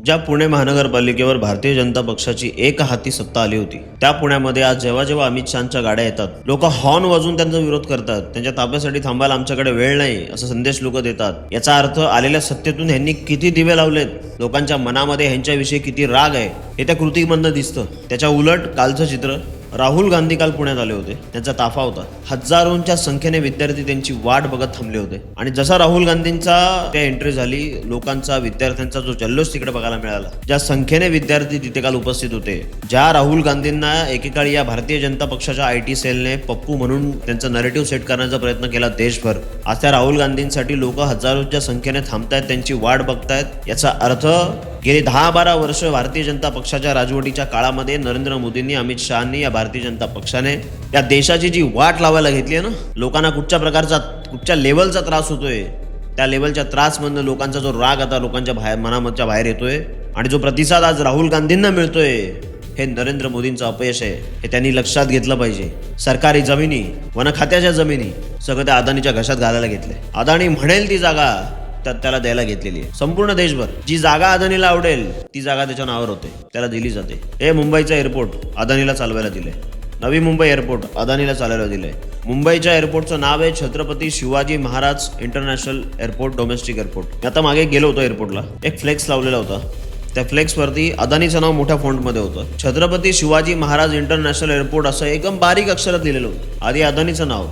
ज्या पुणे महानगरपालिकेवर भारतीय जनता पक्षाची एक हाती सत्ता आली होती, त्या पुण्यामध्ये आज जेव्हा जेव्हा अमित शहाच्या गाड्या येतात, लोक हॉर्न वाजवून त्यांचा विरोध करतात. त्यांच्या ताब्यासाठी थांबायला आमच्याकडे वेळ नाही असा संदेश लोक देतात. याचा अर्थ आलेल्या सत्तेतून ह्यांनी किती दिवे लावलेत, लोकांच्या मनामध्ये ह्यांच्याविषयी किती राग आहे हे त्या कृतीमधनं दिसतं. त्याच्या उलट कालचं चित्र, राहुल गांधी काल पुण्यात आले होते. त्यांचा ताफा होता. हजारोंच्या संख्येने विद्यार्थी त्यांची वाट बघत थांबले होते. आणि जसा राहुल गांधींचा त्या एंट्री झाली, लोकांचा, विद्यार्थ्यांचा जो जल्लोष तिकडे बघायला मिळाला, ज्या संख्येने विद्यार्थी तिथे काल उपस्थित होते, ज्या राहुल गांधींना एकेकाळी या भारतीय जनता पक्षाच्या IT सेलने पप्पू म्हणून त्यांचा नरेटिव्ह सेट करण्याचा प्रयत्न केला देशभर, आज त्या राहुल गांधींसाठी लोक हजारोच्या संख्येने थांबतायत, त्यांची वाट बघतायत. याचा अर्थ गेली 10-12 वर्ष भारतीय जनता पक्षाच्या राजवटीच्या काळामध्ये नरेंद्र मोदींनी, अमित शहानी, या भारतीय जनता पक्षाने या देशाची जी वाट लावायला घेतली आहे ना, लोकांना कुठच्या प्रकारचा, कुठच्या लेवलचा त्रास होतोय, त्या लेवलच्या त्रासमधनं लोकांचा जो राग आता लोकांच्या मनामधच्या बाहेर येतोय आणि जो प्रतिसाद आज राहुल गांधींना मिळतोय, हे नरेंद्र मोदींचं अपयश आहे. हे त्यांनी लक्षात घेतलं पाहिजे. सरकारी जमिनी, वन खात्याच्या जमिनी सगळं त्या अदानीच्या घशात घालायला घेतले. अदानी म्हणेल ती जागा त्याला द्यायला घेतलेली आहे. संपूर्ण देशभर जी जागा अदानीला आवडेल ती जागा त्याच्या नावावर होते, त्याला दिली जाते. हे मुंबईचं एअरपोर्ट अदानीला चालवायला दिले. नवी मुंबई एअरपोर्ट अदानीला चालवायला दिले. मुंबईच्या एअरपोर्टचं नाव आहे Chhatrapati Shivaji Maharaj international airport, domestic airport. आता मागे गेलो होतो एअरपोर्टला, एक फ्लेक्स लावलेला होता. त्या फ्लेक्सवरती अदानीचं नाव मोठ्या फॉन्टमध्ये होतं. छत्रपती शिवाजी महाराज इंटरनॅशनल एअरपोर्ट असं एकदम बारीक अक्षरात लिहिलेलं होतं. आधी अदानीचं नाव,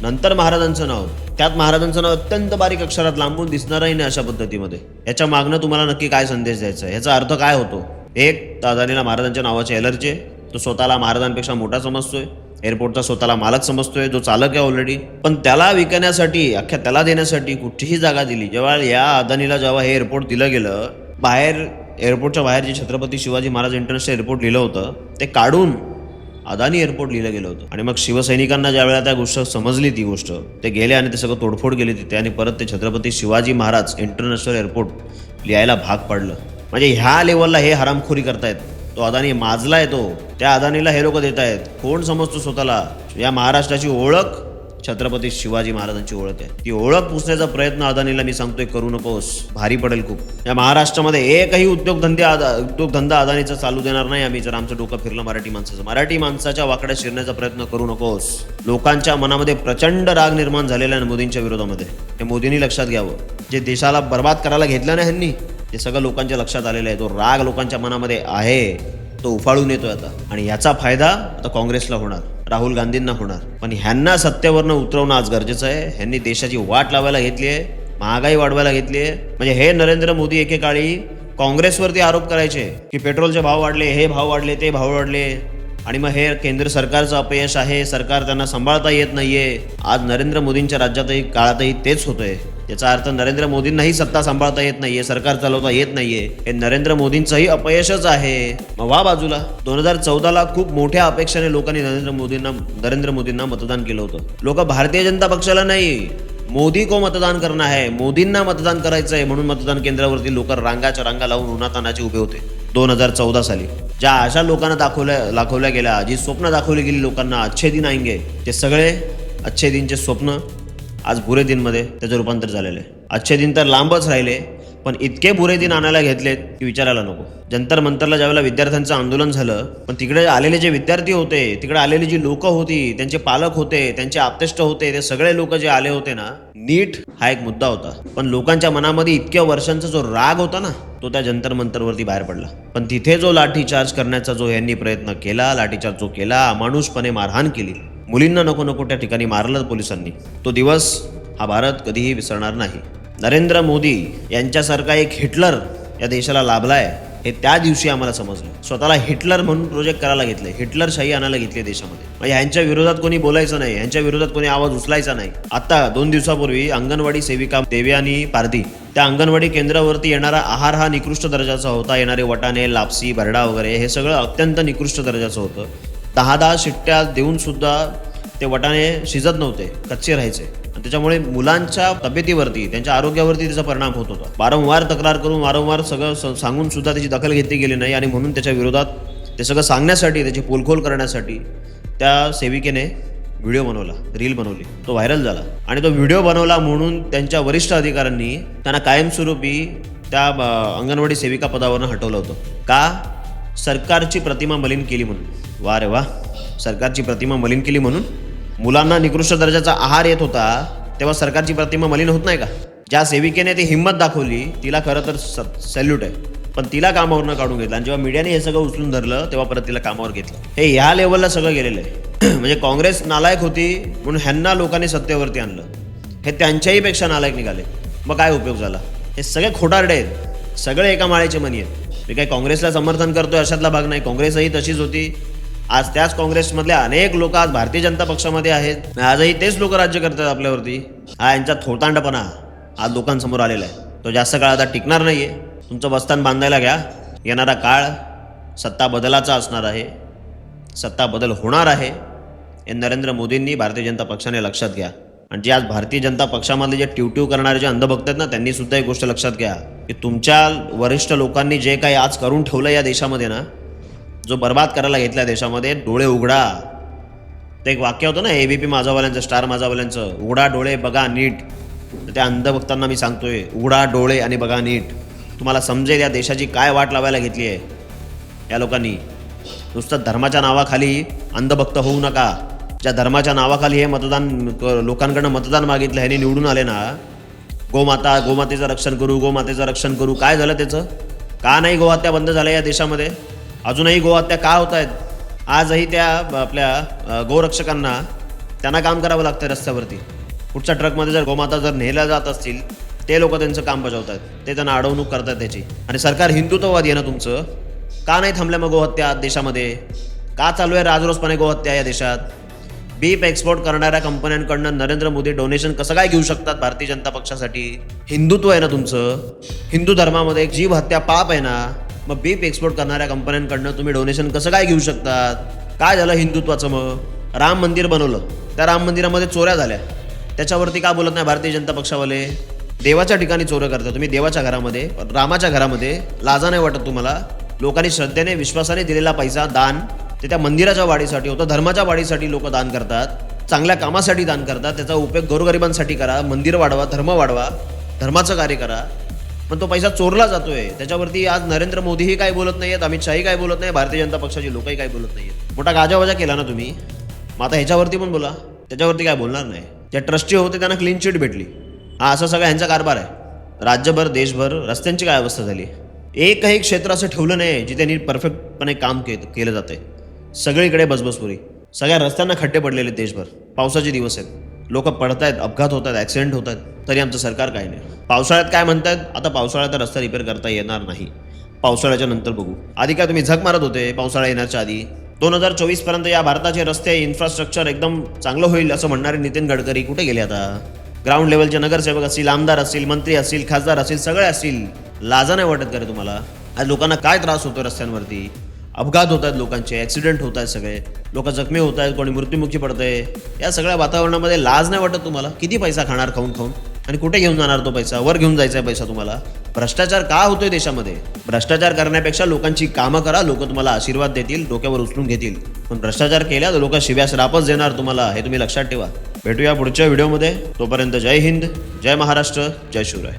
नंतर महाराजांचं नाव, त्यात महाराजांचं नाव अत्यंत बारीक अक्षरात लांबून दिसणारही नाही अशा पद्धतीमध्ये. याच्या मागणं तुम्हाला नक्की काय संदेश द्यायचा आहे, ह्याचा अर्थ काय होतो? एक, तर अदानीला महाराजांच्या नावाचे एलर्जी, तो स्वतःला महाराजांपेक्षा मोठा समजतोय, एअरपोर्टचा स्वतःला मालक समजतोय, जो चालक आहे ऑलरेडी. पण त्याला विकण्यासाठी, अख्ख्या त्याला देण्यासाठी कुठेही जागा दिली. जेव्हा या अदानीला जेव्हा हे एअरपोर्ट दिलं गेलं, बाहेर एअरपोर्टच्या बाहेर जे छत्रपती शिवाजी महाराज इंटरनॅशनल एअरपोर्ट लिहिलं होतं ते काढून अदानी एअरपोर्ट लिहिलं गेलं होतं. आणि मग शिवसैनिकांना ज्या वेळेला त्या गोष्ट समजली, ती गोष्ट, ते गेले आणि ते सगळं तोडफोड केली तिथे आणि परत ते छत्रपती शिवाजी महाराज इंटरनॅशनल एअरपोर्ट लिहायला भाग पडलं. म्हणजे ह्या लेवलला हे हरामखोरी करतायत. तो अदानी माजला येतो, त्या अदानीला हे लोक देत आहेत. कोण समजतो स्वतःला? या महाराष्ट्राची ओळख छत्रपती शिवाजी महाराजांची ओळख आहे. ती ओळख पुसण्याचा प्रयत्न अदानीला मी सांगतोय करू नकोस, भारी पडेल खूप. या महाराष्ट्रामध्ये एकही उद्योगधंदा अदानीचा चालू देणार नाही आम्ही, जर आमचं डोकं फिरलं मराठी माणसाच्या वाकड्या शिरण्याचा प्रयत्न करू नकोस. लोकांच्या मनामध्ये प्रचंड राग निर्माण झालेला आहे मोदींच्या विरोधामध्ये. हे मोदींनी लक्षात घ्यावं. जे देशाला बर्बाद करायला घेतलं ना ह्यांनी, ते सगळं लोकांच्या लक्षात आलेलं आहे. तो राग लोकांच्या मनामध्ये आहे, तो उफाळून येतोय आता. आणि याचा फायदा आता काँग्रेसला होणार, राहुल गांधींना होणार. पण ह्यांना सत्तेवरनं उतरवणं आज गरजेचं आहे. ह्यांनी देशाची वाट लावायला घेतली आहे, महागाई वाढवायला घेतली आहे. म्हणजे हे नरेंद्र मोदी एकेकाळी काँग्रेसवरती आरोप करायचे की पेट्रोलचे भाव वाढले, हे भाव वाढले, ते भाव वाढले, आणि मग हे केंद्र सरकारचं अपयश आहे, सरकार त्यांना सांभाळता येत नाहीये. आज नरेंद्र मोदींच्या राज्यातही काळातही तेच होतंय. याचा अर्थ नरेंद्र मोदींनाही सत्ता सांभाळता येत नाहीये, सरकार चालवता येत नाहीये. हे नरेंद्र मोदींचंही अपयशच आहे. मग वा बाजूला 2014ला खूप मोठ्या अपेक्षेने लोकांनी नरेंद्र मोदींना मतदान केलं होतं. लोक भारतीय जनता पक्षाला नाही, मोदी को मतदान करणं आहे, मोदींना मतदान करायचं आहे म्हणून मतदान केंद्रावरती लोक रांगाच्या रांगा लावून उन्हातानाचे उभे होते. 2014 साली ज्या अशा लोकांना दाखवल्या गेल्या, जी स्वप्न दाखवली गेली लोकांना, अच्छे दिन आएंगे, ते सगळे अच्छे दिनचे स्वप्न आज बुरे दिनमध्ये त्याचं रूपांतर झालेलं आहे. अच्छे दिन तर लांबच राहिले, पण इतके बुरे दिन आणायला घेतलेत की विचारायला नको. जंतर मंतरला ज्यावेळेला विद्यार्थ्यांचं आंदोलन झालं, पण तिकडे आलेले जे विद्यार्थी होते, तिकडे आलेली जी लोक होती, त्यांचे पालक होते, त्यांचे आप्तेष्ट होते, ते सगळे लोक जे आले होते ना, नीट हा एक मुद्दा होता. पण लोकांच्या मनामध्ये इतक्या वर्षांचा जो राग होता ना, तो त्या जंतर मंतरवरती बाहेर पडला. पण तिथे जो लाठीचार्ज करण्याचा जो यांनी प्रयत्न केला, लाठीचार्ज जो केला, अमानुषपणे मारहाण केली, मुलींना नको त्या ठिकाणी मारलं पोलिसांनी, तो दिवस हा भारत कधीही विसरणार नाही. नरेंद्र मोदी यांच्यासारखा एक हिटलर या देशाला लाभलाय हे त्या दिवशी आम्हाला समजलं. स्वतःला हिटलर म्हणून प्रोजेक्ट करायला घेतले, हिटलरशाही आणायला घेतली देशामध्ये. म्हणजे ह्यांच्या विरोधात कोणी बोलायचं नाही, ह्यांच्या विरोधात कोणी आवाज उचलायचा नाही. आता 2 दिवसापूर्वी अंगणवाडी सेविका देवयानी पारधी, त्या अंगणवाडी केंद्रावरती येणारा आहार हा निकृष्ट दर्जाचा होता. येणारे वटाणे, लापसी, भरडा वगैरे हे सगळं अत्यंत निकृष्ट दर्जाचं होतं. 10-10 शिट्ट्या देऊन सुद्धा ते वटाणे शिजत नव्हते, कच्चे राहायचे. त्याच्यामुळे मुलांच्या तब्येतीवरती, त्यांच्या आरोग्यावरती त्याचा परिणाम होत होता. वारंवार तक्रार करून, वारंवार सगळं सांगून सुद्धा त्याची दखल घेतली गेली नाही. आणि म्हणून त्याच्या विरोधात ते सगळं सांगण्यासाठी, त्याची पोलखोल करण्यासाठी त्या सेविकेने व्हिडिओ बनवला, रील बनवली, तो व्हायरल झाला. आणि तो व्हिडिओ बनवला म्हणून त्यांच्या वरिष्ठ अधिकाऱ्यांनी त्यांना कायमस्वरूपी त्या अंगणवाडी सेविका पदावरनं हटवलं होतं. का? सरकारची प्रतिमा मलिन केली म्हणून. वा रे वा, सरकारची प्रतिमा मलिन केली म्हणून. मुलांना निकृष्ट दर्जाचा आहार येत होता तेव्हा सरकारची प्रतिमा मलिन होत नाही का? ज्या सेविकेने ती हिंमत दाखवली तिला खरं तर सॅल्यूट आहे, पण तिला कामावरनं काढून घेतलं आणि जेव्हा मीडियाने हे सगळं उचलून धरलं तेव्हा परत तिला कामावर घेतलं. हे ह्या लेवलला सगळं गेलेलं आहे. म्हणजे काँग्रेस नालायक होती म्हणून ह्यांना लोकांनी सत्तेवरती आणलं, हे त्यांच्याही पेक्षा नालायक निघाले. मग काय उपयोग झाला? हे सगळे खोटारडे आहेत, सगळे एका माळेचे मणी आहेत. मी काही काँग्रेसला समर्थन करतोय अशातला भाग नाही. काँग्रेसही तशीच होती. आज त्याच काँग्रेसमधल्या अनेक लोक आज भारतीय जनता पक्षामध्ये आहेत. आजही तेच लोक राज्य करतात आपल्यावरती. हा यांचा थोतांडपणा आज लोकांसमोर आलेला आहे. तो जास्त काळ आता टिकणार नाही आहे. तुमचं बस्तान बांधायला घ्या. येणारा काळ सत्ता बदलाचा असणार आहे, सत्ता बदल होणार आहे. हे नरेंद्र मोदींनी, भारतीय जनता पक्षाने लक्षात घ्या. आणि जे आज भारतीय जनता पक्षामधले जे टिवटिव करणारे जे अंधभक्त आहेत ना, त्यांनी सुद्धा एक गोष्ट लक्षात घ्या की तुमच्या वरिष्ठ लोकांनी जे काही आज करून ठेवलं या देशामध्ये ना, जो बर्बाद करायला घेतला देशामध्ये, डोळे उघडा. ते एक वाक्य होतं ना ABP माझावाल्यांचं, स्टार माझावाल्यांचं, उघडा डोळे बघा नीट. तर त्या अंधभक्तांना मी सांगतोय, उघडा डोळे आणि बघा नीट. तुम्हाला समजेल या देशाची काय वाट लावायला घेतली आहे या लोकांनी. नुसतं धर्माच्या नावाखाली अंधभक्त होऊ नका. ज्या धर्माच्या नावाखाली हे मतदान लोकांकडनं मतदान मागितलं, ह्याने निवडून आले ना, गोमातेचं रक्षण करू, गोमातेचं रक्षण करू. काय झालं त्याचं? का नाही गोहत्या बंद झाल्या या देशामध्ये? अजूनही गोहत्या का होत आहेत? आजही त्या आपल्या गोरक्षकांना त्यांना काम करावं लागतं रस्त्यावरती. पुढच्या ट्रकमध्ये जर गोमाता जर नेल्या जात असतील, ते लोक त्यांचं काम बजावत आहेत, ते त्यांना अडवणूक करतात त्याची. आणि सरकार हिंदुत्ववादी आहे ना तुमचं. का नाही थांबल्या मग गोहत्या देशामध्ये? का चालू आहे राजरोसपणे गोहत्या या देशात? बीफ एक्सपोर्ट करणाऱ्या कंपन्यांकडनं नरेंद्र मोदी डोनेशन कसं काय घेऊ शकतात भारतीय जनता पक्षासाठी? हिंदुत्व आहे ना तुमचं. हिंदू धर्मामध्ये जीव हत्या पाप आहे ना. मग बीफ एक्सपोर्ट करणाऱ्या कंपन्यांकडनं तुम्ही डोनेशन कसं काय घेऊ शकतात? काय झालं हिंदुत्वाचं? मग राम मंदिर बनवलं, त्या राम मंदिरामध्ये चोऱ्या झाल्या, त्याच्यावरती का बोलत नाही भारतीय जनता पक्षावाले? देवाच्या ठिकाणी चोऱ्या करता तुम्ही, देवाच्या घरामध्ये, रामाच्या घरामध्ये. लाजा नाही वाटत तुम्हाला? लोकांनी श्रद्धेने विश्वासाने दिलेला पैसा दान ते त्या मंदिराच्या वाढीसाठी होतं, धर्माच्या वाढीसाठी लोक दान करतात, चांगल्या कामासाठी दान करतात. त्याचा उपयोग गोरगरिबांसाठी करा, मंदिर वाढवा, धर्म वाढवा, धर्माचं कार्य करा. पण तो पैसा चोरला जातोय. त्याच्यावरती आज नरेंद्र मोदीही काय बोलत नाही आहेत, अमित शहाही काय बोलत नाही, भारतीय जनता पक्षाची लोकही काय बोलत नाही आहेत. मोठा गाजावाजा केला ना तुम्ही. मग आता ह्याच्यावरती पण बोला. त्याच्यावरती काय बोलणार नाही. जे ट्रस्टी होते त्यांना क्लीन चिट भेटली. हा असा सगळा ह्यांचा कारभार आहे. राज्यभर देशभर रस्त्यांची काय अवस्था झाली. एकही क्षेत्र असं ठेवलं नाही जिथे नीट परफेक्टपणे काम केलं जातंय. सगळीकडे बसबसपुरी. सगळ्या रस्त्यांना खड्डे पडलेले देशभर. पावसाचे दिवस आहेत, लोक पडत आहेत, अपघात होत आहेत, ॲक्सिडेंट होत आहेत, तरी आमचं सरकार काय नाही. पावसाळ्यात काय म्हणतात? आता पावसाळ्यात रस्ता रिपेअर करता येणार नाही, पावसाळ्याच्या नंतर बघू. आधी काय तुम्ही झक मारत होते पावसाळा येण्याच्या आधी? 2024 पर्यंत या भारताचे रस्ते इन्फ्रास्ट्रक्चर एकदम चांगलं होईल असं म्हणणारे नितीन गडकरी कुठे गेले आता? ग्राउंड लेवलचे नगरसेवक असतील, आमदार असतील, मंत्री असतील, खासदार असतील, सगळे असतील. लाजा नाही वाटत का रे तुम्हाला? आज लोकांना काय त्रास होतो रस्त्यांवरती? अपघात होत आहेत, लोकांचे ॲक्सिडेंट होत आहेत, सगळे लोक जखमी होत आहेत, कोणी मृत्युमुखी पडतंय. या सगळ्या वातावरणामध्ये लाज नाही वाटत तुम्हाला? किती पैसा खाणार खाऊन खाऊन? आणि कुठे घेऊन जाणार तो पैसा? वर घेऊन जायचा पैसा तुम्हाला? भ्रष्टाचार का होतोय देशामध्ये? भ्रष्टाचार करण्यापेक्षा लोकांची कामं करा, लोक तुम्हाला आशीर्वाद देतील, डोक्यावर उचलून घेतील. पण भ्रष्टाचार केल्या तर लोक शिव्या श्रापच देणार तुम्हाला, हे तुम्ही लक्षात ठेवा. भेटूया पुढच्या व्हिडिओमध्ये. तोपर्यंत जय हिंद, जय महाराष्ट्र, जय शिवराय.